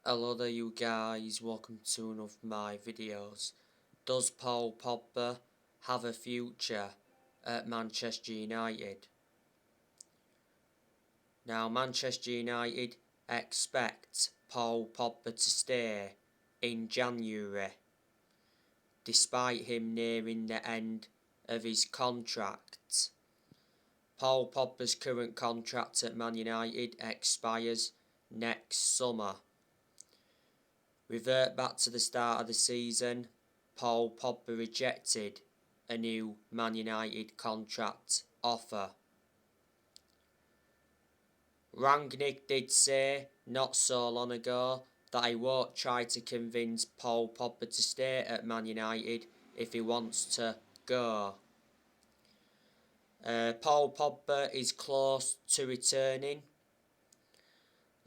Hello there you guys, welcome to one of my videos. Does Paul Pogba have a future at Manchester United? Now Manchester United expect Paul Pogba to stay in January, despite him nearing the end of his contract. Paul Pogba's current contract at Man United expires next summer. Revert back to the start of the season, Paul Pogba rejected a new Man United contract offer. Rangnick did say not so long ago that he won't try to convince Paul Pogba to stay at Man United if he wants to go. Paul Pogba is close to returning.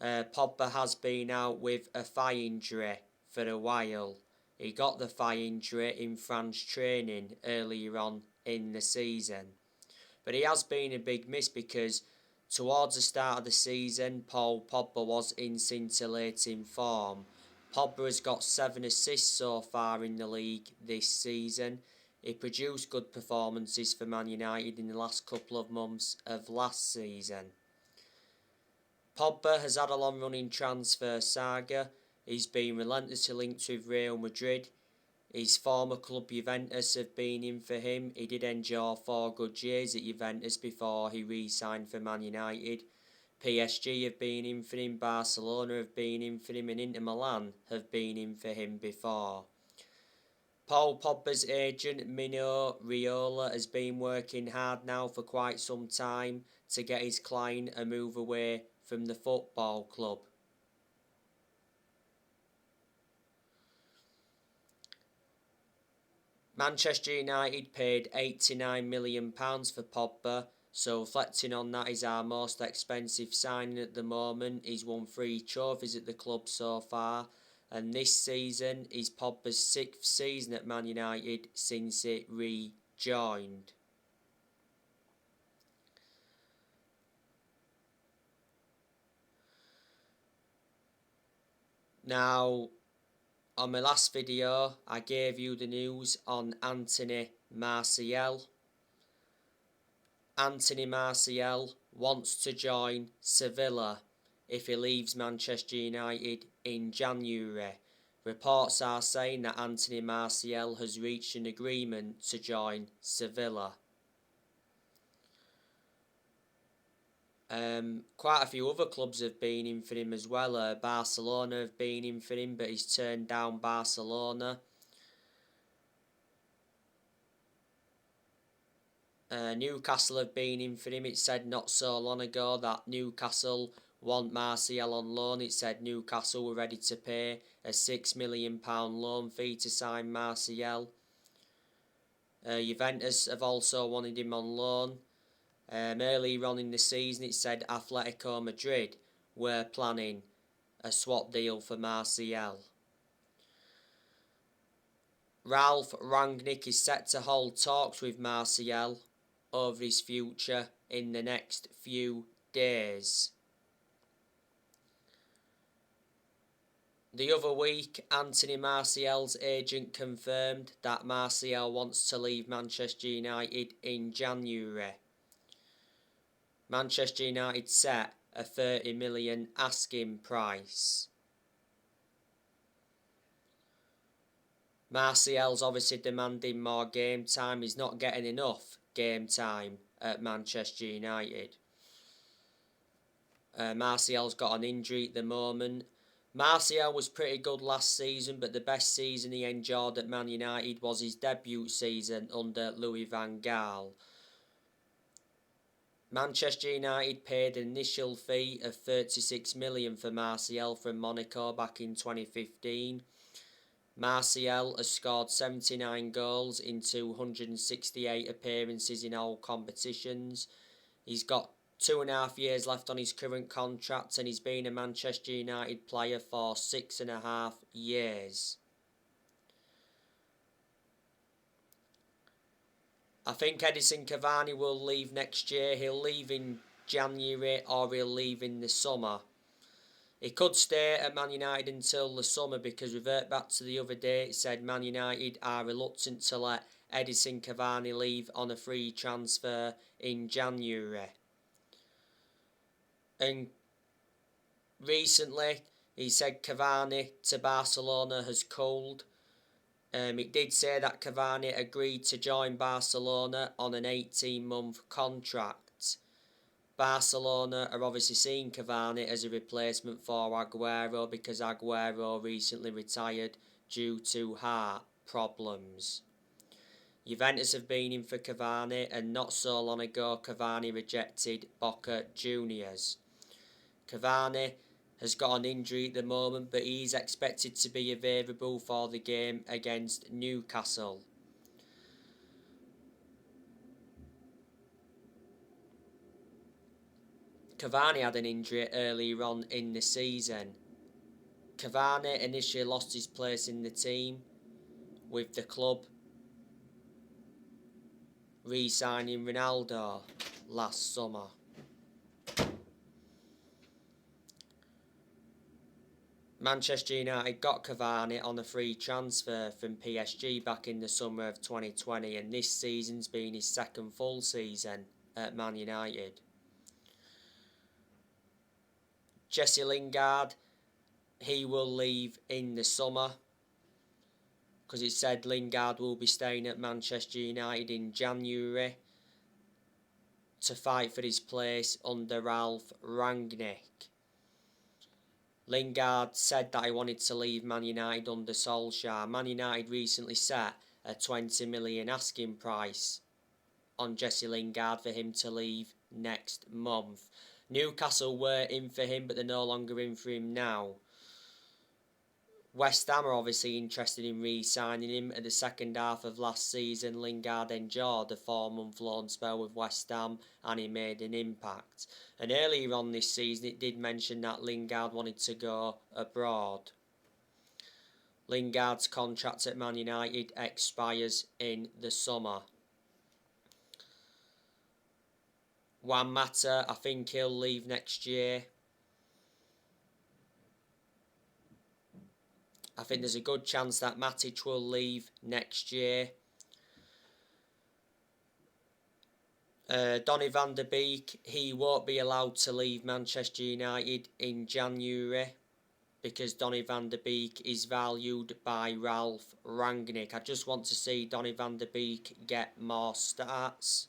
Pogba has been out with a thigh injury for a while. He got the thigh injury in France training earlier on in the season. But he has been a big miss because towards the start of the season, Paul Pogba was in scintillating form. Pogba has got 7 assists so far in the league this season. He produced good performances for Man United in the last couple of months of last season. Pogba has had a long-running transfer saga. He's been relentlessly linked with Real Madrid. His former club Juventus have been in for him. He did endure 4 good years at Juventus before he re-signed for Man United. PSG have been in for him, Barcelona have been in for him, and Inter Milan have been in for him before. Paul Pogba's agent, Mino Raiola, has been working hard now for quite some time to get his client a move away from the football club. Manchester United paid £89 million for Pogba, so reflecting on that, is our most expensive signing at the moment. He's won 3 trophies at the club so far, and this season is Pogba's 6th season at Man United since it rejoined. Now, on my last video, I gave you the news on Anthony Martial. Anthony Martial wants to join Sevilla if he leaves Manchester United in January. Reports are saying that Anthony Martial has reached an agreement to join Sevilla. Quite a few other clubs have been in for him as well. Barcelona have been in for him, but he's turned down Barcelona. Newcastle have been in for him. It said not so long ago that Newcastle want Martial on loan. It said Newcastle were ready to pay a £6 million loan fee to sign Martial. Juventus have also wanted him on loan. Earlier on in the season, it said Atletico Madrid were planning a swap deal for Martial. Ralph Rangnick is set to hold talks with Martial over his future in the next few days. The other week, Anthony Martial's agent confirmed that Martial wants to leave Manchester United in January. Manchester United set a £30 million asking price. Martial's obviously demanding more game time. He's not getting enough game time at Manchester United. Martial's got an injury at the moment. Martial was pretty good last season, but the best season he enjoyed at Man United was his debut season under Louis van Gaal. Manchester United paid an initial fee of £36 million for Martial from Monaco back in 2015. Martial has scored 79 goals in 268 appearances in all competitions. He's got 2.5 years left on his current contract, and he's been a Manchester United player for 6.5 years. I think Edison Cavani will leave next year. He'll leave in January or he'll leave in the summer. He could stay at Man United until the summer, because revert back to the other day, it said Man United are reluctant to let Edinson Cavani leave on a free transfer in January. And recently, he said Cavani to Barcelona has cooled. It did say that Cavani agreed to join Barcelona on an 18-month contract. Barcelona are obviously seeing Cavani as a replacement for Aguero, because Aguero recently retired due to heart problems. Juventus have been in for Cavani, and not so long ago Cavani rejected Boca Juniors. Cavani has got an injury at the moment, but he's expected to be available for the game against Newcastle. Cavani had an injury earlier on in the season. Cavani initially lost his place in the team, with the club re-signing Ronaldo last summer. Manchester United got Cavani on a free transfer from PSG back in the summer of 2020, and this season's been his second full season at Man United. Jesse Lingard, he will leave in the summer, because it said Lingard will be staying at Manchester United in January to fight for his place under Ralph Rangnick. Lingard said that he wanted to leave Man United under Solskjaer. Man United recently set a 20 million asking price on Jesse Lingard for him to leave next month. Newcastle were in for him, but they're no longer in for him now. West Ham are obviously interested in re-signing him. At the second half of last season, Lingard endured a 4-month loan spell with West Ham, and he made an impact. And earlier on this season, it did mention that Lingard wanted to go abroad. Lingard's contract at Man United expires in the summer. Juan Mata, I think he'll leave next year. I think there's a good chance that Matic will leave next year. Donnie Van Der Beek, he won't be allowed to leave Manchester United in January, because Donnie Van Der Beek is valued by Ralph Rangnick. I just want to see Donnie Van Der Beek get more starts.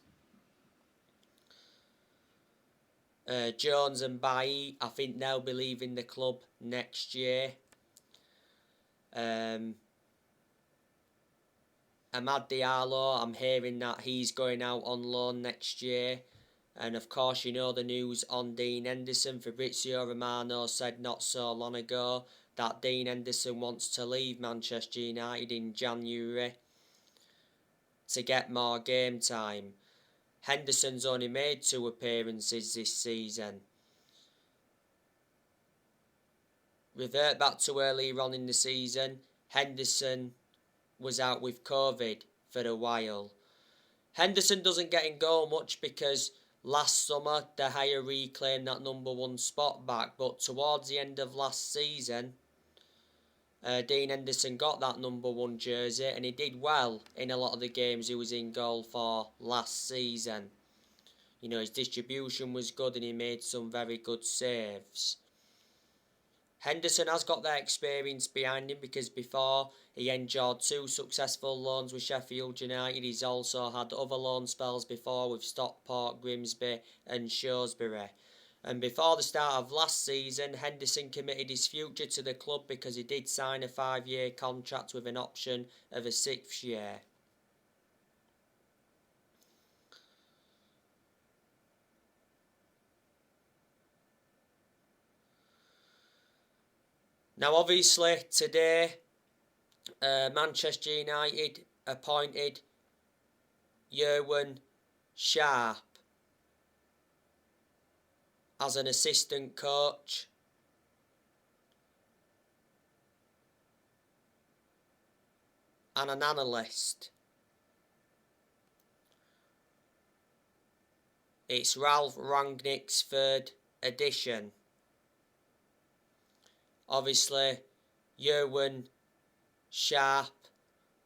Jones and Bailly, I think they'll be leaving the club next year. Amad Diallo, I'm hearing that he's going out on loan next year. And of course, you know the news on Dean Henderson. Fabrizio Romano said not so long ago that Dean Henderson wants to leave Manchester United in January to get more game time. Henderson's only made 2 appearances this season. Revert back to earlier on in the season, Henderson was out with COVID for a while. Henderson doesn't get in goal much, because last summer De Gea reclaimed that number 1 spot back, but towards the end of last season, Dean Henderson got that number 1 jersey, and he did well in a lot of the games he was in goal for last season. You know, his distribution was good and he made some very good saves. Henderson has got that experience behind him, because before he endured 2 successful loans with Sheffield United, he's also had other loan spells before with Stockport, Grimsby and Shrewsbury. And before the start of last season, Henderson committed his future to the club, because he did sign a 5-year contract with an option of a 6th year. Now obviously today, Manchester United appointed Jurgen Sharp as an assistant coach. And an analyst. It's Ralph Rangnick's 3rd edition. Obviously, Jurgen Sharp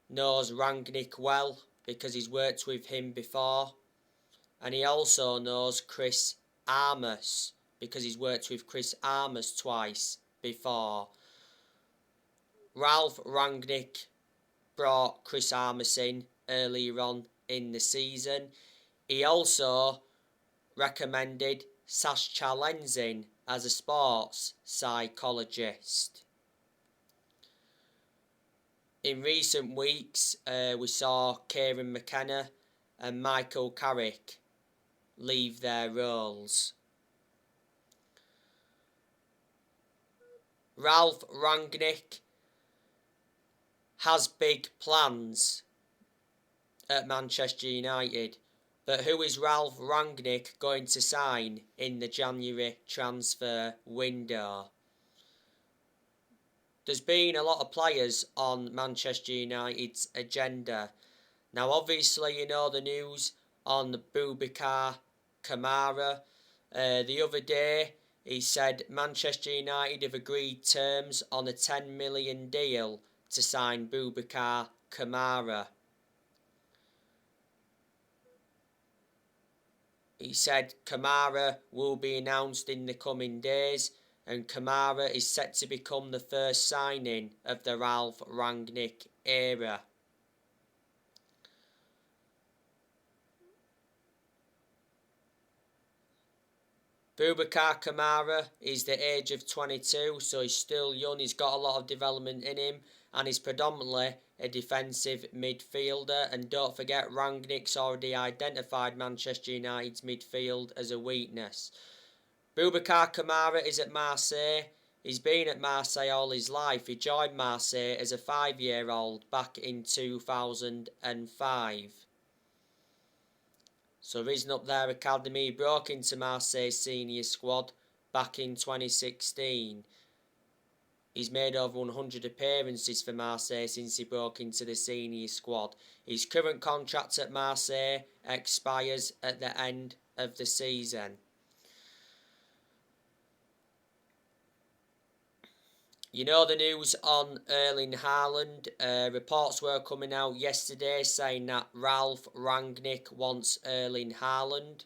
knows Rangnick well because he's worked with him before. And he also knows Chris Armas because he's worked with Chris Armas twice before. Ralph Rangnick brought Chris Armas in earlier on in the season. He also recommended Sash Chalenzin as a sports psychologist. In recent weeks, we saw Kieran McKenna and Michael Carrick leave their roles. Ralph Rangnick has big plans at Manchester United, but who is Ralph Rangnick going to sign in the January transfer window? There's been a lot of players on Manchester United's agenda. Now obviously you know the news on Boubacar Kamara. The other day he said Manchester United have agreed terms on a 10 million deal to sign Boubacar Kamara. He said Kamara will be announced in the coming days, and Kamara is set to become the first signing of the Ralph Rangnick era. Boubacar Kamara is the age of 22, so he's still young. He's got a lot of development in him, and he's predominantly a defensive midfielder. And don't forget, Rangnick's already identified Manchester United's midfield as a weakness. Boubacar Kamara is at Marseille. He's been at Marseille all his life. He joined Marseille as a 5-year-old back in 2005. So risen up their academy. He broke into Marseille's senior squad back in 2016. He's made over 100 appearances for Marseille since he broke into the senior squad. His current contract at Marseille expires at the end of the season. You know the news on Erling Haaland. Reports were coming out yesterday saying that Ralph Rangnick wants Erling Haaland.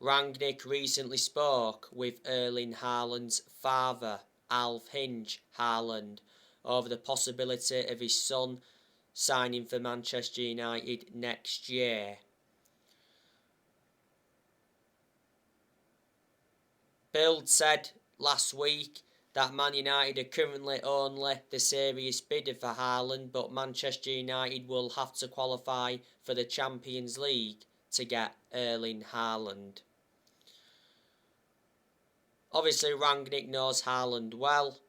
Rangnick recently spoke with Erling Haaland's father, Alf Hinge Haaland, over the possibility of his son signing for Manchester United next year. Bild said last week that Man United are currently only the serious bidder for Haaland, but Manchester United will have to qualify for the Champions League to get Erling Haaland. Obviously, Rangnick knows Haaland well.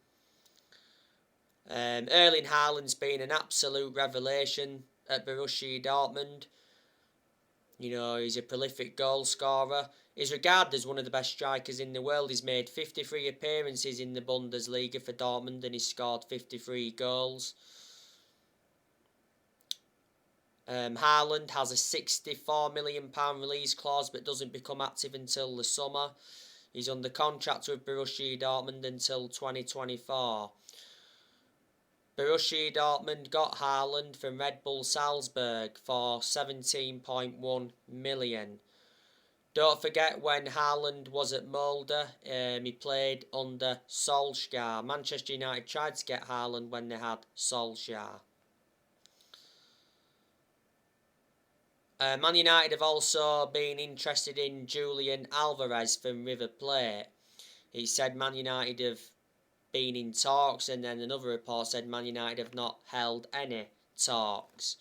Erling Haaland's been an absolute revelation at Borussia Dortmund. You know, he's a prolific goal scorer. He's regarded as one of the best strikers in the world. He's made 53 appearances in the Bundesliga for Dortmund and he's scored 53 goals. Haaland has a £64 million release clause but doesn't become active until the summer. He's under contract with Borussia Dortmund until 2024. Borussia Dortmund got Haaland from Red Bull Salzburg for 17.1 million. Don't forget when Haaland was at Molde, he played under Solskjaer. Manchester United tried to get Haaland when they had Solskjaer. Man United have also been interested in Julian Alvarez from River Plate. He said Man United have been in talks, and then another report said Man United have not held any talks.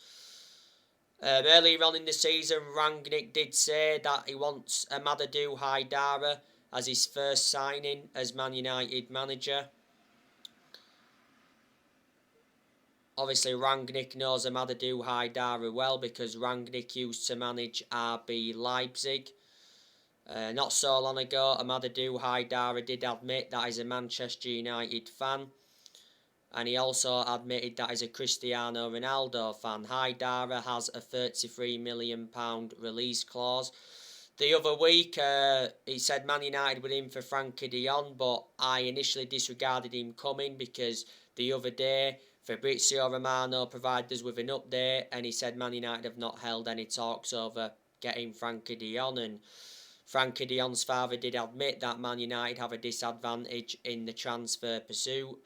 Earlier on in the season, Rangnick did say that he wants Amadou Haidara as his first signing as Man United manager. Obviously, Rangnick knows Amadou Haidara well because Rangnick used to manage RB Leipzig. Not so long ago, Amadou Haidara did admit that he's a Manchester United fan. And he also admitted that he's a Cristiano Ronaldo fan. Haidara has a £33 million release clause. The other week, he said Man United were in for Frankie de Jong, but I initially disregarded him coming because the other day Fabrizio Romano provided us with an update and he said Man United have not held any talks over getting Frankie de Jong, and Frankie de Jong's father did admit that Man United have a disadvantage in the transfer pursuit.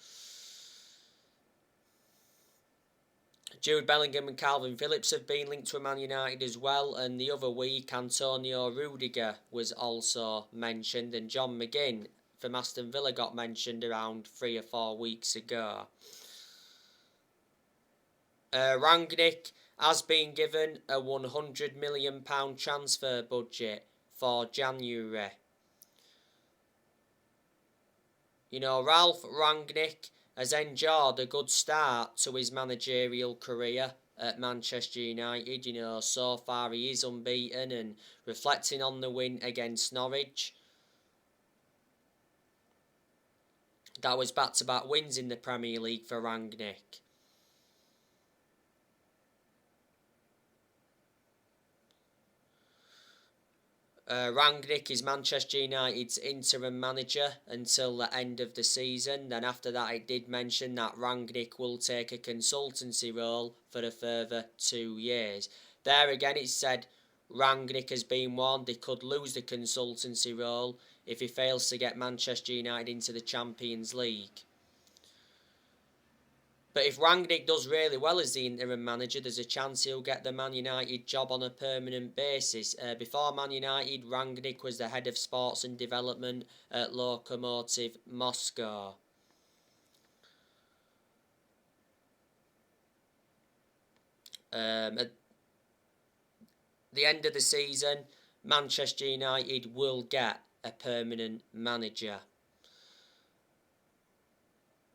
Jude Bellingham and Calvin Phillips have been linked to Man United as well, and the other week Antonio Rudiger was also mentioned, and John McGinn from Aston Villa got mentioned around 3 or 4 weeks ago. Rangnick has been given a £100 million transfer budget for January. You know, Ralph Rangnick has enjoyed a good start to his managerial career at Manchester United. You know, so far he is unbeaten, and reflecting on the win against Norwich, that was back-to-back wins in the Premier League for Rangnick. Rangnick is Manchester United's interim manager until the end of the season. Then after that, it did mention that Rangnick will take a consultancy role for a further 2 years. There again, it said Rangnick has been warned he could lose the consultancy role if he fails to get Manchester United into the Champions League. But if Rangnick does really well as the interim manager, there's a chance he'll get the Man United job on a permanent basis. Before Man United, Rangnick was the head of sports and development at Lokomotiv Moscow. At the end of the season, Manchester United will get a permanent manager.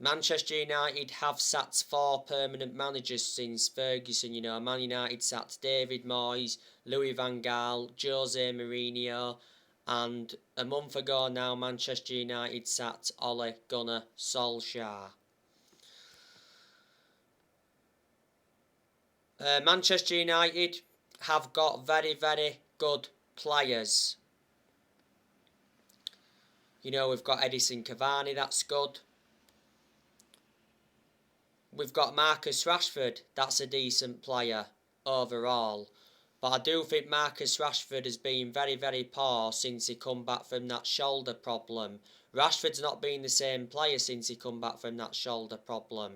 Manchester United have sacked 4 permanent managers since Ferguson. You know, Man United sacked David Moyes, Louis van Gaal, Jose Mourinho, and a month ago now Manchester United sacked Ole Gunnar Solskjaer. Manchester United have got very, very good players. You know, we've got Edison Cavani, that's good. We've got Marcus Rashford, that's a decent player overall. But I do think Marcus Rashford has been very, very poor since he come back from that shoulder problem. Rashford's not been the same player since he come back from that shoulder problem.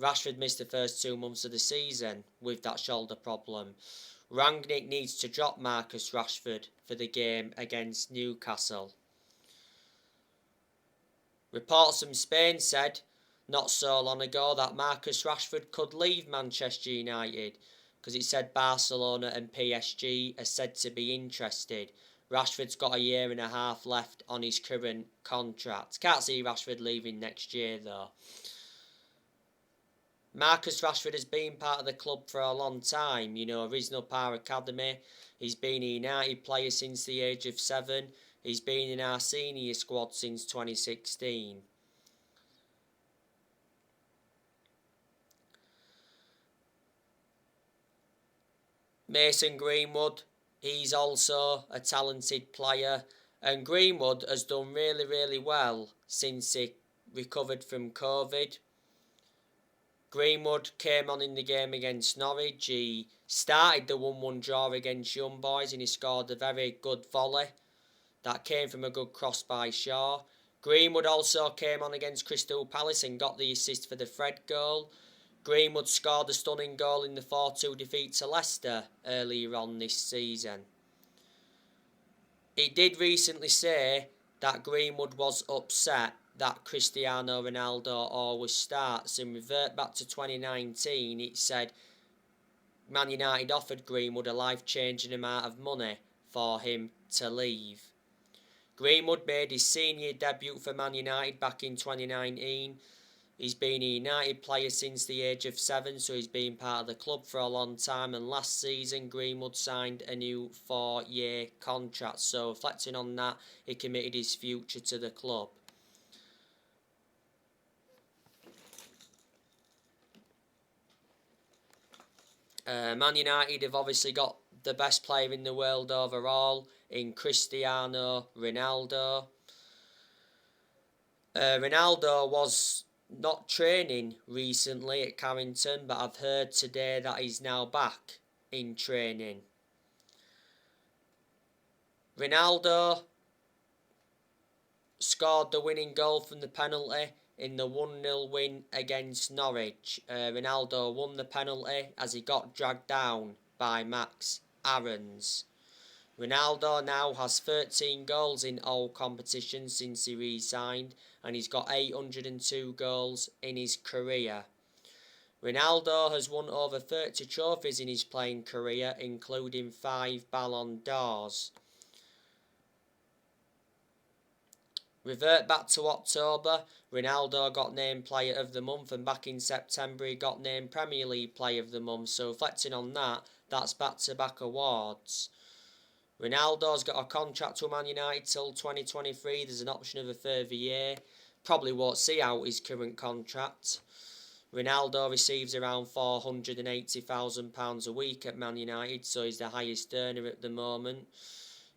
Rashford missed the first 2 months of the season with that shoulder problem. Rangnick needs to drop Marcus Rashford for the game against Newcastle. Reports from Spain said not so long ago that Marcus Rashford could leave Manchester United because it said Barcelona and PSG are said to be interested. Rashford's got a 1.5 years left on his current contract. Can't see Rashford leaving next year though. Marcus Rashford has been part of the club for a long time. You know, Original Power Academy. He's been a United player since the age of 7. He's been in our senior squad since 2016. Mason Greenwood, he's also a talented player, and Greenwood has done really, really well since he recovered from COVID. Greenwood came on in the game against Norwich. He started the 1-1 draw against Young Boys and he scored a very good volley that came from a good cross by Shaw. Greenwood also came on against Crystal Palace and got the assist for the Fred goal. Greenwood scored a stunning goal in the 4-2 defeat to Leicester earlier on this season. He did recently say that Greenwood was upset that Cristiano Ronaldo always starts, and revert back to 2019, it said Man United offered Greenwood a life-changing amount of money for him to leave. Greenwood made his senior debut for Man United back in 2019. He's been a United player since the age of 7, so he's been part of the club for a long time, and last season Greenwood signed a new 4-year contract, so reflecting on that, he committed his future to the club. Man United have obviously got the best player in the world overall in Cristiano Ronaldo. Ronaldo was not training recently at Carrington, but I've heard today that he's now back in training. Ronaldo scored the winning goal from the penalty in the 1-0 win against Norwich. Ronaldo won the penalty as he got dragged down by Max Aarons. Ronaldo now has 13 goals in all competitions since he re-signed, and he's got 802 goals in his career. Ronaldo has won over 30 trophies in his playing career, including 5 Ballon d'Ors. Revert back to October, Ronaldo got named Player of the Month, and back in September he got named Premier League Player of the Month, so reflecting on that, that's back-to-back awards. Ronaldo's got a contract with Man United till 2023, there's an option of a further year, probably won't see out his current contract. Ronaldo receives around £480,000 a week at Man United, so he's the highest earner at the moment.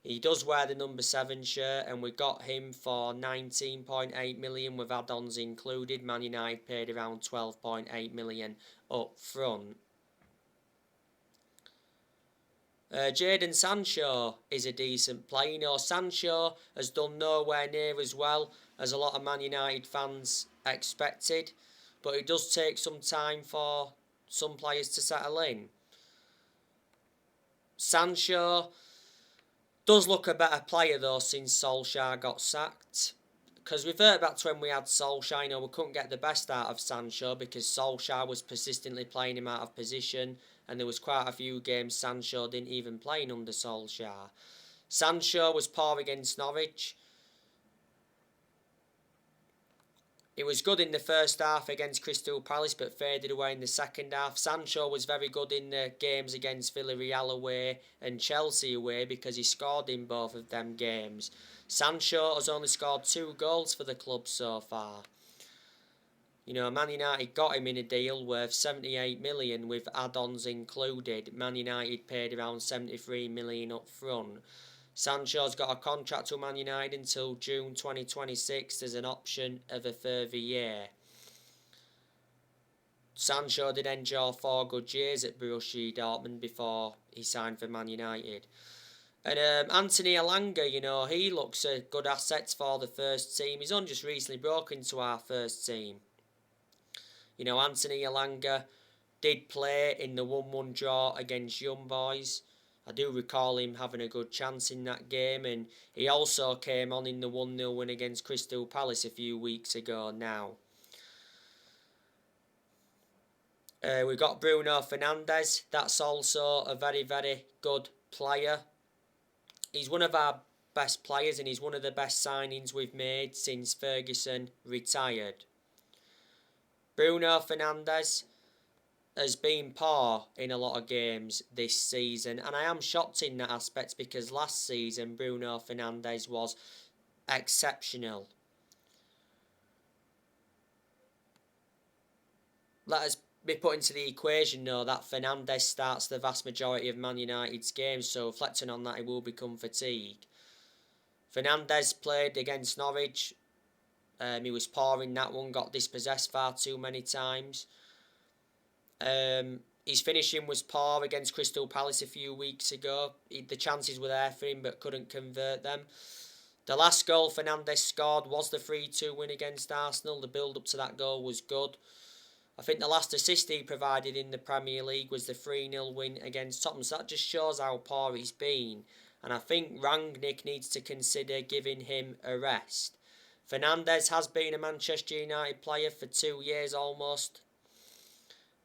He does wear the number 7 shirt, and we got him for 19.8 million with add-ons included. Man United paid around 12.8 million up front. Jaden Sancho is a decent player. You know, Sancho has done nowhere near as well as a lot of Man United fans expected, but it does take some time for some players to settle in. Sancho does look a better player though since Solskjaer got sacked. Because revert back to when we had Solskjaer, you know, we couldn't get the best out of Sancho because Solskjaer was persistently playing him out of position, and there was quite a few games Sancho didn't even play under Solskjaer. Sancho was poor against Norwich. It was good in the first half against Crystal Palace, but faded away in the second half. Sancho was very good in the games against Villarreal away and Chelsea away because he scored in both of them games. Sancho has only scored 2 goals for the club so far. You know, Man United got him in a deal worth 78 million with add-ons included. Man United paid around 73 million up front. Sancho's got a contract with Man United until June 2026. There's an option of a further year. Sancho did enjoy 4 good years at Borussia Dortmund before he signed for Man United. And Anthony Elanga, you know, he looks a good asset for the first team. He's only just recently broken into our first team. You know, Anthony Elanga did play in the 1-1 draw against Young Boys. I do recall him having a good chance in that game, and he also came on in the 1-0 win against Crystal Palace a few weeks ago now. We've got Bruno Fernandez. That's also a very, very good player. He's one of our best players, and he's one of the best signings we've made since Ferguson retired. Bruno Fernandez has been poor in a lot of games this season, and I am shocked in that aspect because last season Bruno Fernandez was exceptional. Let us be put into the equation though that Fernandez starts the vast majority of Man United's games, so reflecting on that he will become fatigued. Fernandez played against Norwich. He was poor in that one, got dispossessed far too many times. His finishing was poor against Crystal Palace a few weeks ago. The chances were there for him but couldn't convert them. The last goal Fernandez scored was the 3-2 win against Arsenal. The build up to that goal was good. I think the last assist he provided in the Premier League was the 3-0 win against Tottenham. So that just shows how poor he's been. And I think Rangnick needs to consider giving him a rest. Fernandez has been a Manchester United player for 2 years almost.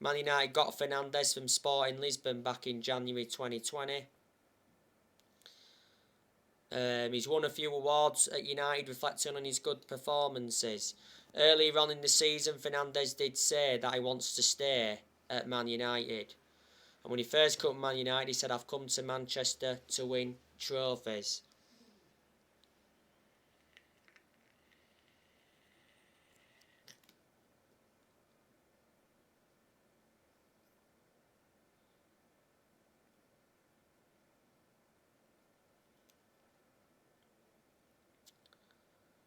Man United got Fernandez from Sporting Lisbon back in January 2020. He's won a few awards at United, reflecting on his good performances. Earlier on in the season, Fernandez did say that he wants to stay at Man United. And when he first came to Man United, he said, "I've come to Manchester to win trophies."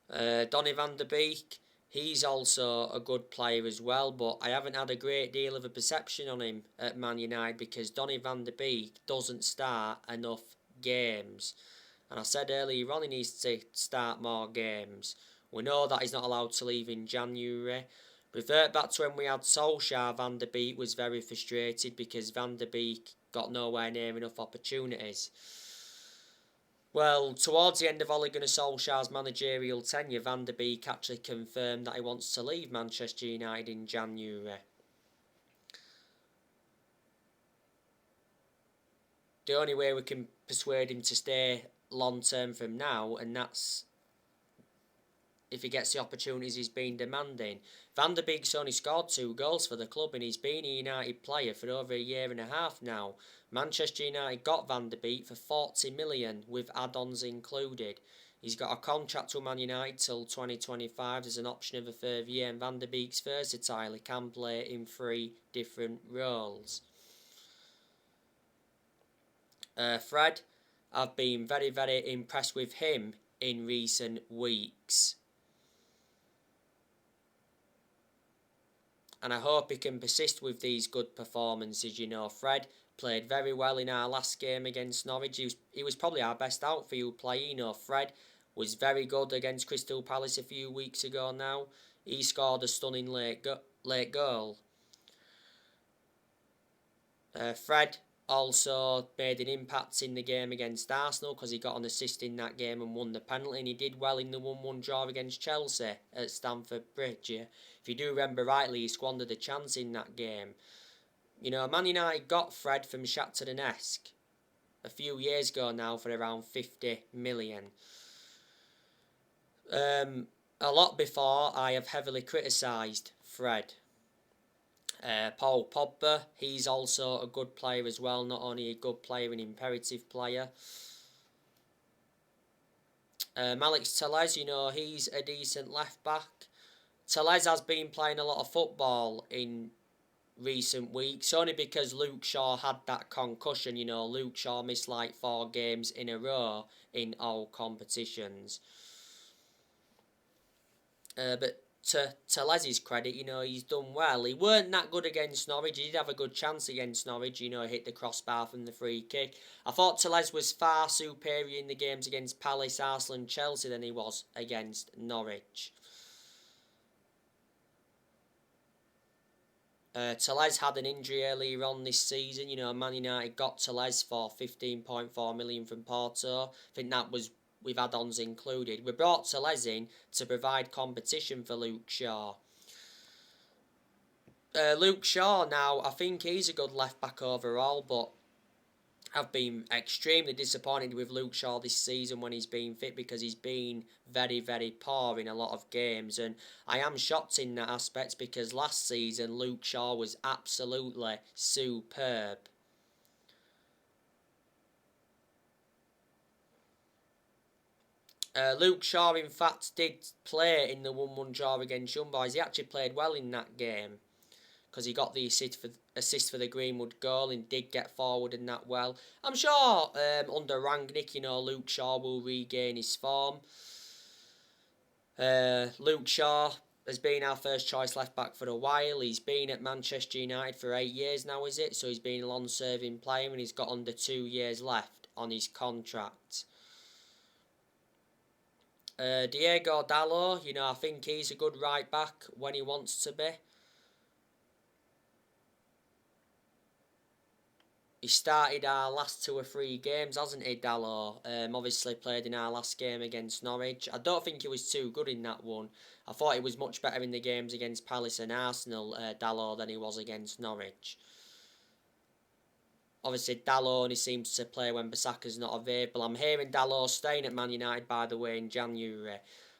Donnie Van Der Beek, he's also a good player as well, but I haven't had a great deal of a perception on him at Man United because Donnie Van Der Beek doesn't start enough games. And I said earlier on he needs to start more games. We know that he's not allowed to leave in January. Revert back to when we had Solskjaer, Van Der Beek was very frustrated because Van Der Beek got nowhere near enough opportunities. Well, towards the end of Ole Gunnar Solskjaer's managerial tenure, Van Der Beek actually confirmed that he wants to leave Manchester United in January. The only way we can persuade him to stay long term from now, and that's if he gets the opportunities he's been demanding. Van Der Beek's only scored 2 goals for the club and he's been a United player for over a year and a half now. Manchester United got Van Der Beek for 40 million with add-ons included. He's got a contract with Man United till 2025. There's an option of a further year and Van Der Beek's versatile. He can play in 3 different roles. Fred, I've been very, very impressed with him in recent weeks. And I hope he can persist with these good performances. You know, Fred played very well in our last game against Norwich. He was probably our best outfield player. You know, Fred was very good against Crystal Palace a few weeks ago now. He scored a stunning late goal. Fred also made an impact in the game against Arsenal because he got an assist in that game and won the penalty, and he did well in the 1-1 draw against Chelsea at Stamford Bridge. Yeah? If you do remember rightly, he squandered a chance in that game. You know, Man United got Fred from Shakhtar Donetsk a few years ago now for around 50 million. A lot before I have heavily criticised Fred. Paul Pogba, he's also a good player as well, not only a good player, an imperative player. Malik Tellez, you know, he's a decent left back. Tellez has been playing a lot of football in recent weeks, only because Luke Shaw had that concussion. You know, Luke Shaw missed like 4 games in a row in all competitions. But to Tellez's credit, you know, he's done well. He weren't that good against Norwich. He did have a good chance against Norwich, you know, hit the crossbar from the free kick. I thought Tellez was far superior in the games against Palace, Arsenal and Chelsea than he was against Norwich. Tellez had an injury earlier on this season. You know, Man United got Tellez for 15.4 million from Porto. I think that was with add-ons included. We brought Tellez in to provide competition for Luke Shaw. Luke Shaw now, I think he's a good left-back overall, but I've been extremely disappointed with Luke Shaw this season when he's been fit because he's been very, very poor in a lot of games. And I am shocked in that aspect because last season Luke Shaw was absolutely superb. Luke Shaw, in fact, did play in the 1-1 draw against Young Boys. He actually played well in that game because he got the assist for the Greenwood goal and did get forward in that well. I'm sure under Rangnick, you know, Luke Shaw will regain his form. Luke Shaw has been our first choice left back for a while. He's been at Manchester United for 8 years now, is it? So he's been a long-serving player and he's got under 2 years left on his contract. Diego Dalot, you know, I think he's a good right back when he wants to be. He started our last 2 or 3 games, hasn't he, Dalot? Obviously played in our last game against Norwich. I don't think he was too good in that one. I thought he was much better in the games against Palace and Arsenal, Dalot, than he was against Norwich. Obviously, Dalot only seems to play when Bissaka's not available. I'm hearing Dalot staying at Man United, by the way, in January.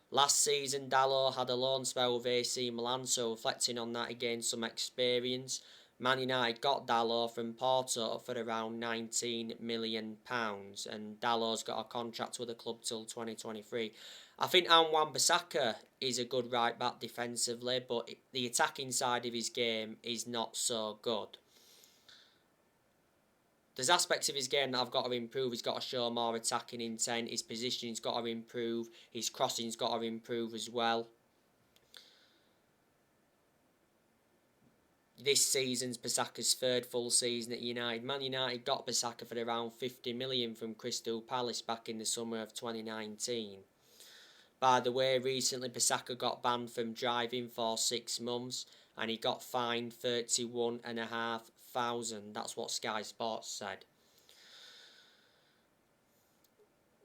Last season, Dalot had a loan spell with AC Milan, so reflecting on that, he gained some experience. Man United got Dalot from Porto for around £19 million, and Dalot's got a contract with the club till 2023. I think Wan-Bissaka is a good right back defensively, but the attacking side of his game is not so good. there's aspects of his game that I've got to improve. He's got to show more attacking intent. His positioning's got to improve. His crossing's got to improve as well. This season's Bissaka's third full season at United. Man United got Bissaka for around 50 million from Crystal Palace back in the summer of 2019. By the way, recently Bissaka got banned from driving for 6 months and he got fined 31,500. That's what Sky Sports said.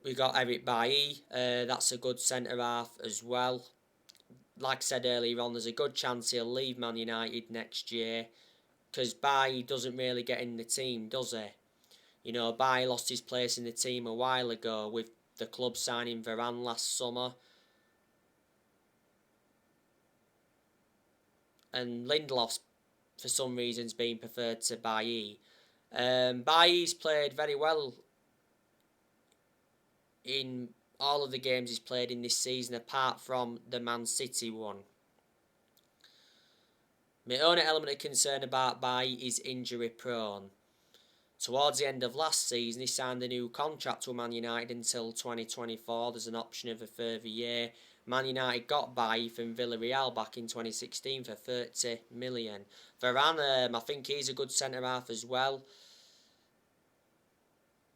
We got Eric Bailly. That's a good centre-half as well. Like I said earlier on, there's a good chance he'll leave Man United next year because Bailly doesn't really get in the team, does he? You know, Bailly lost his place in the team a while ago with the club signing Varane last summer. And Lindelof's, for some reasons, been preferred to Bailly. Bailly's played very well in all of the games he's played in this season, apart from the Man City one. My only element of concern about Bailly is injury prone. Towards the end of last season, he signed a new contract with Man United until 2024. There's an option of a further year. Man United got Bailly from Villarreal back in 2016 for 30 million. Varane, I think he's a good centre-half as well.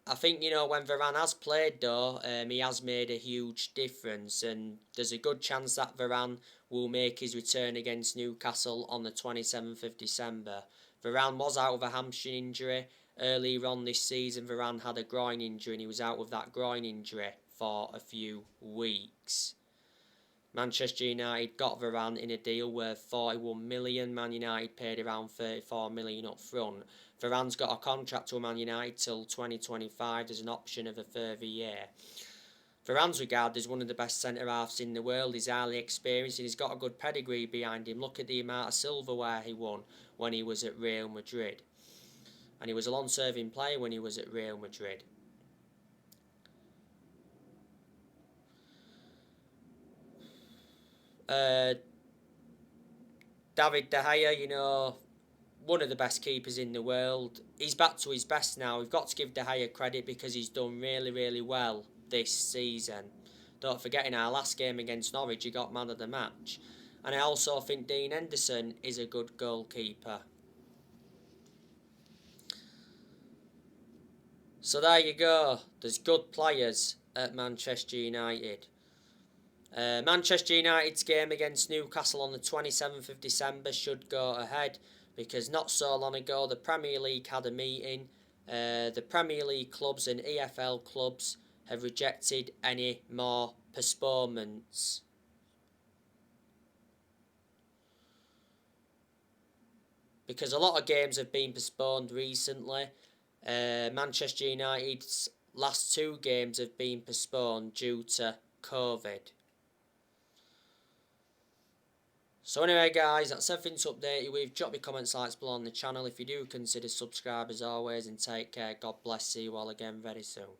I think, you know, when Varane has played though, he has made a huge difference, and there's a good chance that Varane will make his return against Newcastle on the 27th of December. Varane was out with a hamstring injury. Earlier on this season, Varane had a groin injury and he was out with that groin injury for a few weeks. Manchester United got Varane in a deal worth 41 million. Man United paid around 34 million up front. Varane's got a contract with Man United till 2025. There's an option of a further year. Varane's regarded as one of the best centre-halves in the world. He's highly experienced and he's got a good pedigree behind him. Look at the amount of silverware he won when he was at Real Madrid. And he was a long-serving player when he was at Real Madrid. David De Gea, you know, one of the best keepers in the world. He's back to his best now. We've got to give De Gea credit because he's done really, really well this season. Don't forget, in our last game against Norwich, he got man of the match. And I also think Dean Henderson is a good goalkeeper. So there you go. There's good players at Manchester United. Manchester United's game against Newcastle on the 27th of December should go ahead because not so long ago the Premier League had a meeting. The Premier League clubs and EFL clubs have rejected any more postponements. Because a lot of games have been postponed recently. Manchester United's last 2 games have been postponed due to COVID. So anyway guys, that's everything to update you with. Drop your comments, likes below on the channel. If you do, consider subscribe as always, and take care. God bless. See you all again very soon.